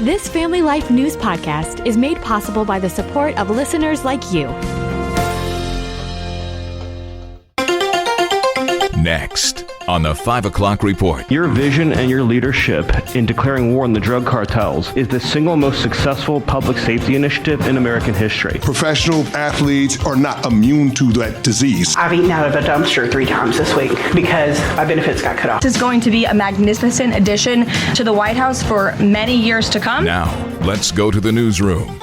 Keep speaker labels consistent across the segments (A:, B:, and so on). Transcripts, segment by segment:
A: This Family Life News podcast is made possible by the support of listeners like you.
B: Next on the 5 o'clock report.
C: Your vision and your leadership in declaring war on the drug cartels is the single most successful public safety initiative in American history.
D: Professional athletes are not immune to that disease.
E: I've eaten out of a dumpster 3 times this week because my benefits got cut off.
F: This is going to be a magnificent addition to the White House for many years to come.
B: Now, let's go to the newsroom.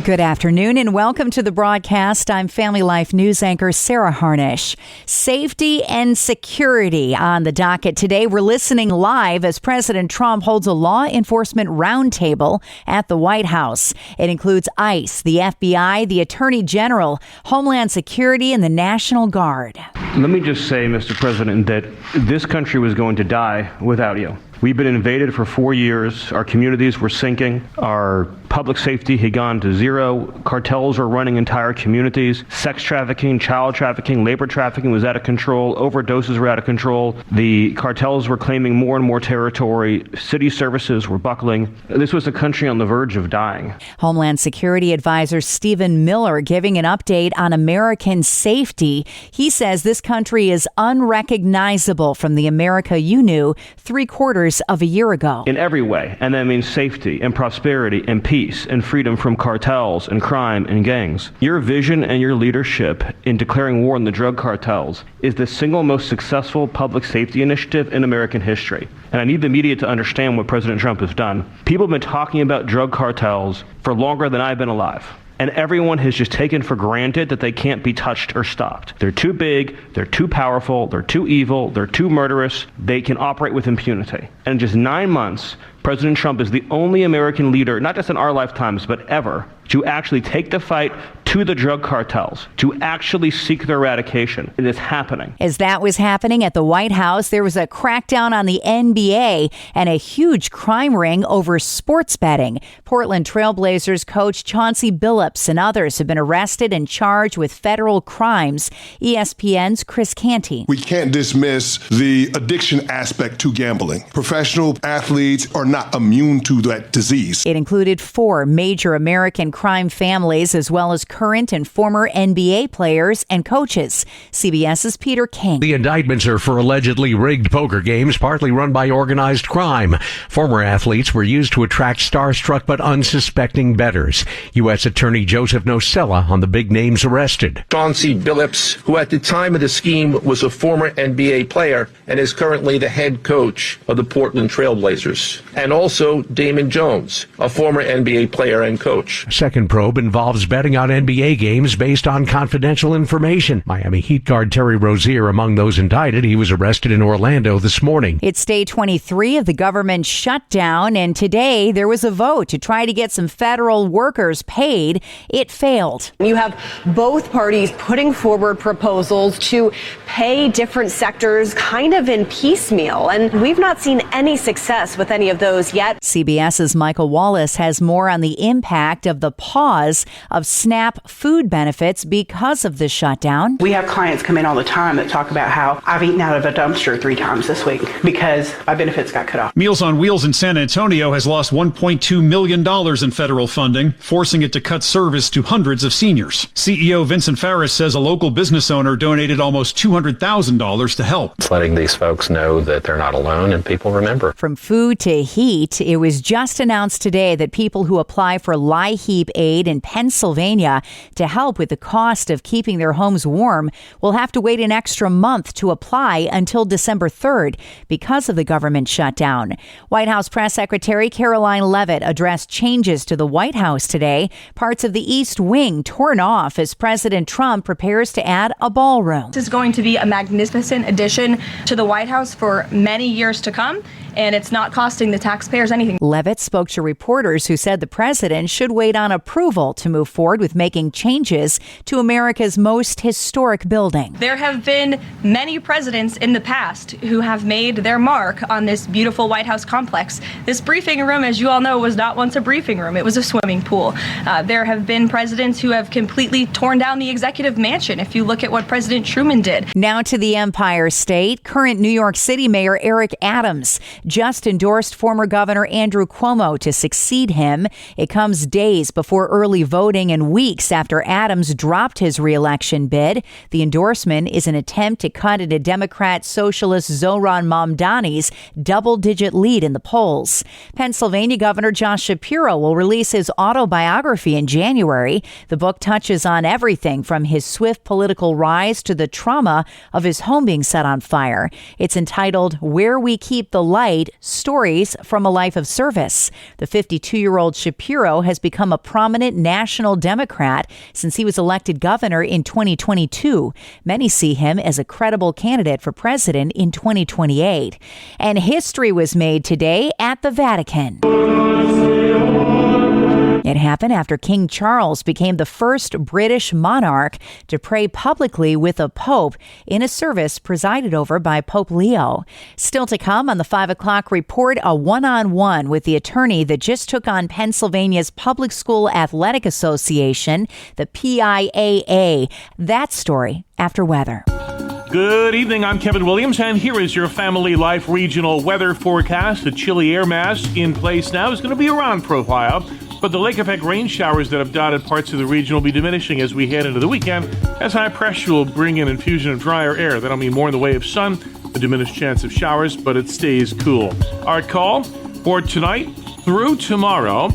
G: Good afternoon and welcome to the broadcast. I'm Family Life News anchor Sarah Harnish. Safety and security on the docket today. We're listening live as President Trump holds a law enforcement roundtable at the White House. It includes ICE, the FBI, the Attorney General, Homeland Security, and the National Guard.
C: Let me just say, Mr. President, that this country was going to die without you. We've been invaded for 4 years. Our communities were sinking. Our public safety had gone to zero. Cartels are running entire communities. Sex trafficking, child trafficking, labor trafficking was out of control. Overdoses were out of control. The cartels were claiming more and more territory. City services were buckling. This was a country on the verge of dying.
G: Homeland Security Advisor Stephen Miller giving an update on American safety. He says this country is unrecognizable from the America you knew 3/4 of a year ago.
C: In every way, and that means safety and prosperity and peace and freedom from cartels and crime and gangs. Your vision and your leadership in declaring war on the drug cartels is the single most successful public safety initiative in American history. And I need the media to understand what President Trump has done. People have been talking about drug cartels for longer than I've been alive. And everyone has just taken for granted that they can't be touched or stopped. They're too big, they're too powerful, they're too evil, they're too murderous. They can operate with impunity. And in just 9 months, President Trump is the only American leader, not just in our lifetimes, but ever, to actually take the fight to the drug cartels, to actually seek their eradication. It is happening.
G: As that was happening at the White House, there was a crackdown on the NBA and a huge crime ring over sports betting. Portland Trailblazers coach Chauncey Billups and others have been arrested and charged with federal crimes. ESPN's Chris Canty.
D: We can't dismiss the addiction aspect to gambling. Professional athletes are not immune to that disease.
G: It included 4 major American crime families, as well as current and former NBA players and coaches. CBS's Peter King.
H: The indictments are for allegedly rigged poker games, partly run by organized crime. Former athletes were used to attract starstruck but unsuspecting bettors. U.S. Attorney Joseph Nocella on the big names arrested.
I: Chauncey Billups, who at the time of the scheme was a former NBA player and is currently the head coach of the Portland Trailblazers. And also Damon Jones, a former NBA player and coach.
H: Second probe involves betting on NBA games based on confidential information. Miami Heat guard Terry Rozier among those indicted. He was arrested in Orlando this morning.
G: It's day 23 of the government shutdown, and today there was a vote to try to get some federal workers paid. It failed.
J: You have both parties putting forward proposals to pay different sectors kind of in piecemeal, and we've not seen any success with any of those yet.
G: CBS's Michael Wallace has more on the impact of the pause of SNAP food benefits because of the shutdown.
E: We have clients come in all the time that talk about how I've eaten out of a dumpster 3 times this week because my benefits got cut off.
K: Meals on Wheels in San Antonio has lost $1.2 million in federal funding, forcing it to cut service to hundreds of seniors. CEO Vincent Farris says a local business owner donated almost $200,000 to help.
L: It's letting these folks know that they're not alone and people remember.
G: From food to heat, it was just announced today that people who apply for LIHEAP aid in Pennsylvania to help with the cost of keeping their homes warm will have to wait an extra month to apply until December 3rd because of the government shutdown. White House Press Secretary Caroline Leavitt addressed changes to the White House today. Parts of the East Wing torn off as President Trump prepares to add a ballroom.
F: This is going to be a magnificent addition to the White House for many years to come, and it's not costing the taxpayers anything.
G: Leavitt spoke to reporters who said the president should wait on approval to move forward with making making changes to America's most historic building.
F: There have been many presidents in the past who have made their mark on this beautiful White House complex. This briefing room, as you all know, was not once a briefing room. It was a swimming pool. There have been presidents who have completely torn down the executive mansion, if you look at what President Truman did.
G: Now to the Empire State. Current New York City Mayor Eric Adams just endorsed former Governor Andrew Cuomo to succeed him. It comes days before early voting and weeks after Adams dropped his re-election bid. The endorsement is an attempt to cut into Democrat socialist Zohran Mamdani's double-digit lead in the polls. Pennsylvania Governor Josh Shapiro will release his autobiography in January. The book touches on everything from his swift political rise to the trauma of his home being set on fire. It's entitled Where We Keep the Light, Stories from a Life of Service. The 52-year-old Shapiro has become a prominent national Democrat since he was elected governor in 2022. Many see him as a credible candidate for president in 2028. And history was made today at the Vatican. It happened after King Charles became the first British monarch to pray publicly with a pope in a service presided over by Pope Leo. Still to come on the 5 o'clock report, a one-on-one with the attorney that just took on Pennsylvania's Public School Athletic Association, the PIAA. That story after weather.
M: Good evening, I'm Kevin Williams, and here is your Family Life regional weather forecast. The chilly air mass in place now is going to be around profile, but the lake effect rain showers that have dotted parts of the region will be diminishing as we head into the weekend, as high pressure will bring in infusion of drier air. That'll mean more in the way of sun, a diminished chance of showers, but it stays cool. Our call for tonight through tomorrow,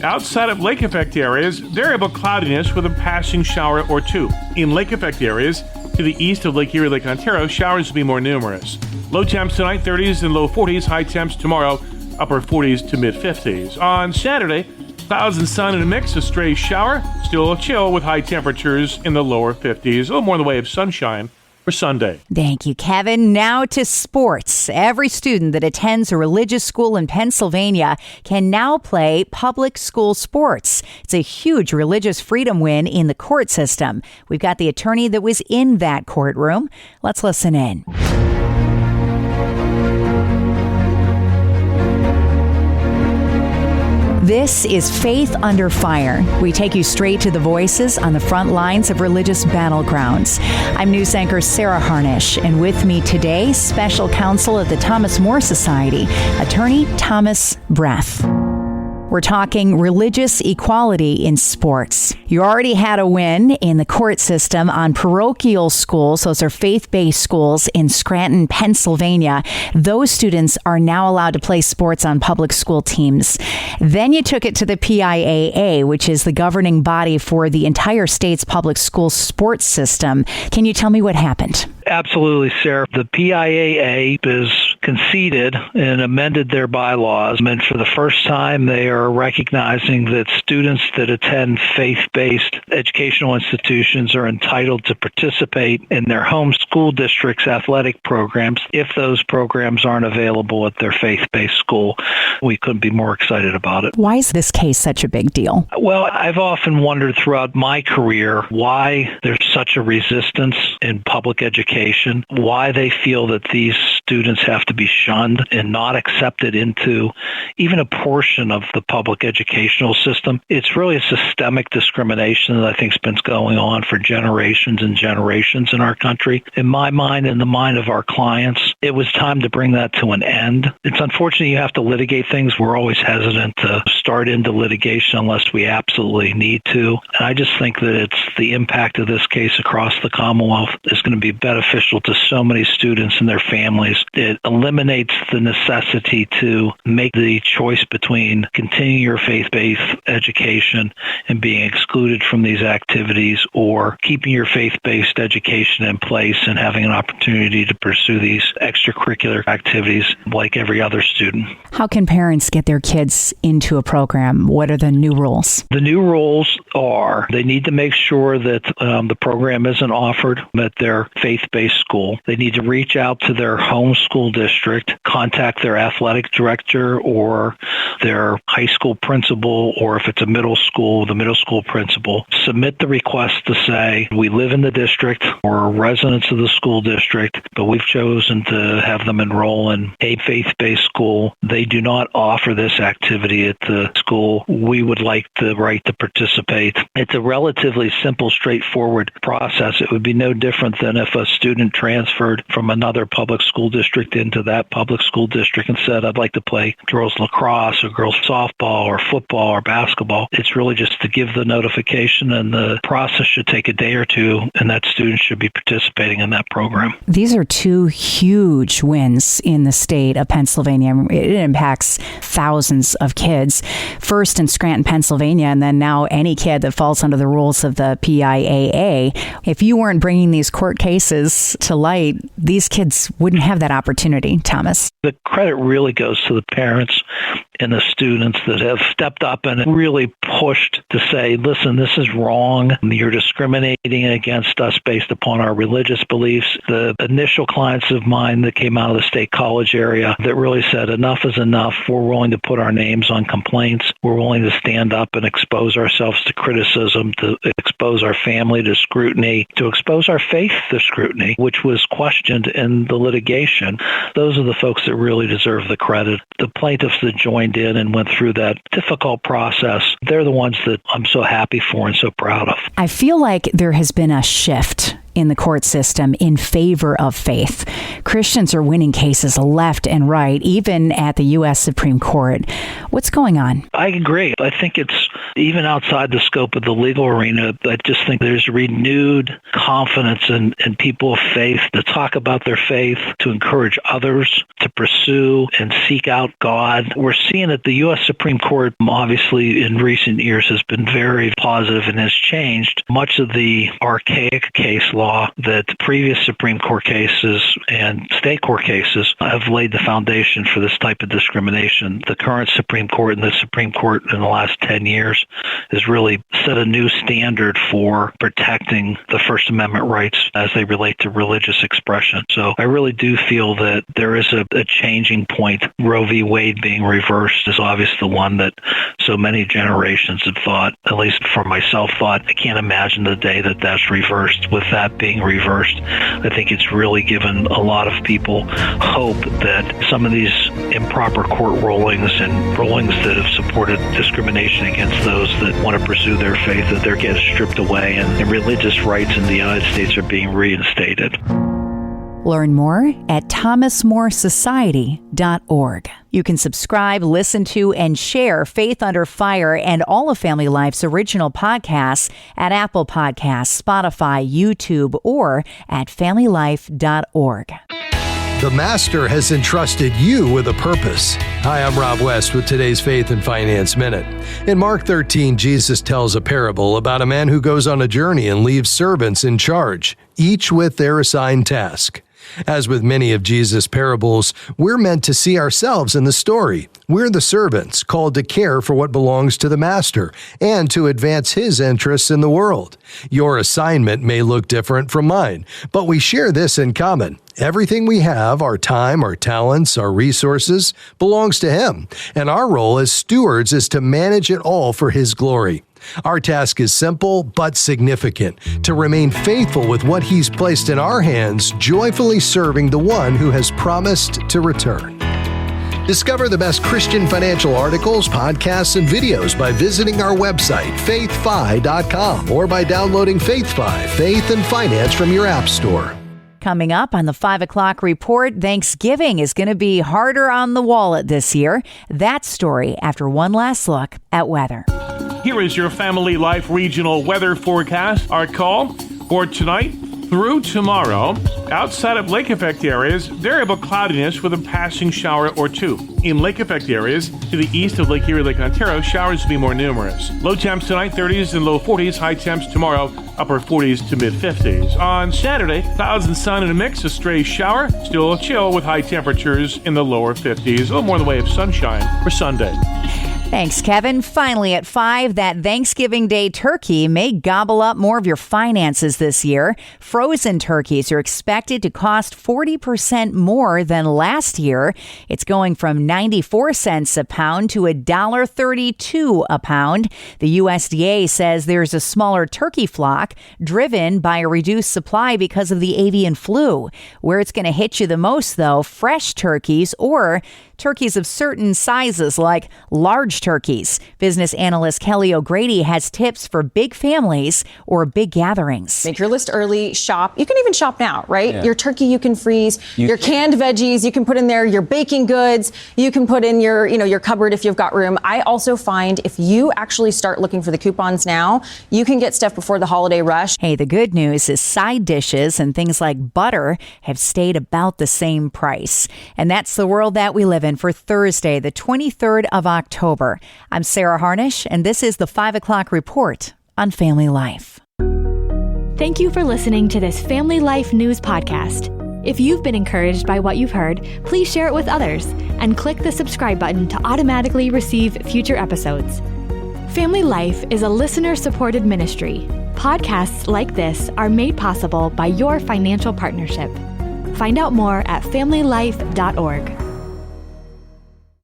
M: outside of lake effect areas, variable cloudiness with a passing shower or two. In lake effect areas, to the east of Lake Erie, Lake Ontario, showers will be more numerous. Low temps tonight, 30s and low 40s. High temps tomorrow, upper 40s to mid 50s. On Saturday, clouds and sun in a mix, a stray shower. Still chill with high temperatures in the lower 50s. A little more in the way of sunshine for Sunday.
G: Thank you, Kevin. Now to sports. Every student that attends a religious school in Pennsylvania can now play public school sports. It's a huge religious freedom win in the court system. We've got the attorney that was in that courtroom. Let's listen in. This is Faith Under Fire. We take you straight to the voices on the front lines of religious battlegrounds. I'm news anchor Sarah Harnish, and with me today, special counsel at the Thomas More Society, attorney Thomas Breath. We're talking religious equality in sports. You already had a win in the court system on parochial schools. Those are faith-based schools in Scranton, Pennsylvania. Those students are now allowed to play sports on public school teams. Then you took it to the PIAA, which is the governing body for the entire state's public school sports system. Can you tell me what happened?
N: Absolutely, Sarah. The PIAA is conceded and amended their bylaws. And for the first time, they are recognizing that students that attend faith-based educational institutions are entitled to participate in their home school district's athletic programs if those programs aren't available at their faith-based school. We couldn't be more excited about it.
G: Why is this case such a big deal?
N: Well, I've often wondered throughout my career why there's such a resistance in public education, why they feel that these students have to be shunned and not accepted into even a portion of the public educational system. It's really a systemic discrimination that I think has been going on for generations and generations in our country. In my mind and the mind of our clients, it was time to bring that to an end. It's unfortunate you have to litigate things. We're always hesitant to start into litigation unless we absolutely need to. And I just think that it's the impact of this case across the Commonwealth is going to be beneficial to so many students and their families. It eliminates the necessity to make the choice between continuing your faith-based education and being excluded from these activities or keeping your faith-based education in place and having an opportunity to pursue these extracurricular activities like every other student.
G: How can parents get their kids into a program? What are the new rules?
N: The new rules are they need to make sure that the program isn't offered at their faith-based school. They need to reach out to their home home school district, contact their athletic director or their high school principal, or if it's a middle school, the middle school principal, submit the request to say, we live in the district or residents of the school district, but we've chosen to have them enroll in a faith-based school. They do not offer this activity at the school. We would like the right to participate. It's a relatively simple, straightforward process. It would be no different than if a student transferred from another public school district into that public school district and said, I'd like to play girls lacrosse or girls softball or football or basketball. It's really just to give the notification, and the process should take a day or two, and that student should be participating in that program.
G: These are two huge wins in the state of Pennsylvania. It impacts thousands of kids. First in Scranton, Pennsylvania, and then now any kid that falls under the rules of the PIAA. If you weren't bringing these court cases to light, these kids wouldn't have that opportunity, Thomas.
N: The credit really goes to the parents and the students that have stepped up and really pushed to say, listen, this is wrong. You're discriminating against us based upon our religious beliefs. The initial clients of mine that came out of the State College area that really said, enough is enough. We're willing to put our names on complaints. We're willing to stand up and expose ourselves to criticism, to expose our family to scrutiny, to expose our faith to scrutiny, which was questioned in the litigation. Those are the folks that really deserve the credit. The plaintiffs that joined in and went through that difficult process, they're the ones that I'm so happy for and so proud of.
G: I feel like there has been a shift in the court system in favor of faith. Christians are winning cases left and right, even at the U.S. Supreme Court. What's going on?
N: I agree. I think it's even outside the scope of the legal arena. I just think there's renewed confidence in people of faith to talk about their faith, to encourage others to pursue and seek out God. We're seeing that the U.S. Supreme Court, obviously in recent years, has been very positive and has changed much of the archaic case law that previous Supreme Court cases and state court cases have laid the foundation for this type of discrimination. The current Supreme Court and the Supreme Court in the last 10 years has really set a new standard for protecting the First Amendment rights as they relate to religious expression. So I really do feel that there is a changing point. Roe v. Wade being reversed is obviously the one that so many generations have thought, at least for myself, thought, I can't imagine the day that that's reversed. With that being reversed, I think it's really given a lot of people hope that some of these improper court rulings and rulings that have supported discrimination against those that want to pursue their faith, that they're getting stripped away and religious rights in the United States are being reinstated.
G: Learn more at thomasmoresociety.org. You can subscribe, listen to, and share Faith Under Fire and all of Family Life's original podcasts at Apple Podcasts, Spotify, YouTube, or at familylife.org.
O: The Master has entrusted you with a purpose. Hi, I'm Rob West with today's Faith and Finance Minute. In Mark 13, Jesus tells a parable about a man who goes on a journey and leaves servants in charge, each with their assigned task. As with many of Jesus' parables, we're meant to see ourselves in the story. We're the servants called to care for what belongs to the master and to advance his interests in the world. Your assignment may look different from mine, but we share this in common. Everything we have, our time, our talents, our resources, belongs to him, and our role as stewards is to manage it all for his glory. Our task is simple but significant, to remain faithful with what he's placed in our hands, joyfully serving the one who has promised to return. Discover the best Christian financial articles, podcasts, and videos by visiting our website, faithfi.com, or by downloading FaithFi, Faith and Finance from your app store.
G: Coming up on the 5 o'clock report, Thanksgiving is going to be harder on the wallet this year. That story after one last look at weather.
M: Here is your Family Life regional weather forecast. Our call for tonight through tomorrow. Outside of lake effect areas, variable cloudiness with a passing shower or two. In lake effect areas to the east of Lake Erie, Lake Ontario, showers will be more numerous. Low temps tonight, 30s and low 40s. High temps tomorrow, upper 40s to mid 50s. On Saturday, clouds and sun in a mix, a stray shower. Still chill with high temperatures in the lower 50s. A little more in the way of sunshine for Sunday.
G: Thanks, Kevin. Finally at 5, that Thanksgiving Day turkey may gobble up more of your finances this year. Frozen turkeys are expected to cost 40% more than last year. It's going from 94 cents a pound to $1.32 a pound. The USDA says there's a smaller turkey flock driven by a reduced supply because of the avian flu. Where it's going to hit you the most, though, fresh turkeys or turkeys of certain sizes like large turkeys. Business analyst Kelly O'Grady has tips for big families or big gatherings.
P: Make your list early, shop. You can even shop now, right?
Q: Yeah.
P: Your turkey you can freeze, your canned veggies you can put in there, your baking goods you can put in your, your cupboard if you've got room. I also find if you actually start looking for the coupons now, you can get stuff before the holiday rush.
G: Hey, the good news is side dishes and things like butter have stayed about the same price. And that's the world that we live in for Thursday, the 23rd of October. I'm Sarah Harnish, and this is the 5 o'clock report on Family Life.
A: Thank you for listening to this Family Life News podcast. If you've been encouraged by what you've heard, please share it with others and click the subscribe button to automatically receive future episodes. Family Life is a listener-supported ministry. Podcasts like this are made possible by your financial partnership. Find out more at familylife.org.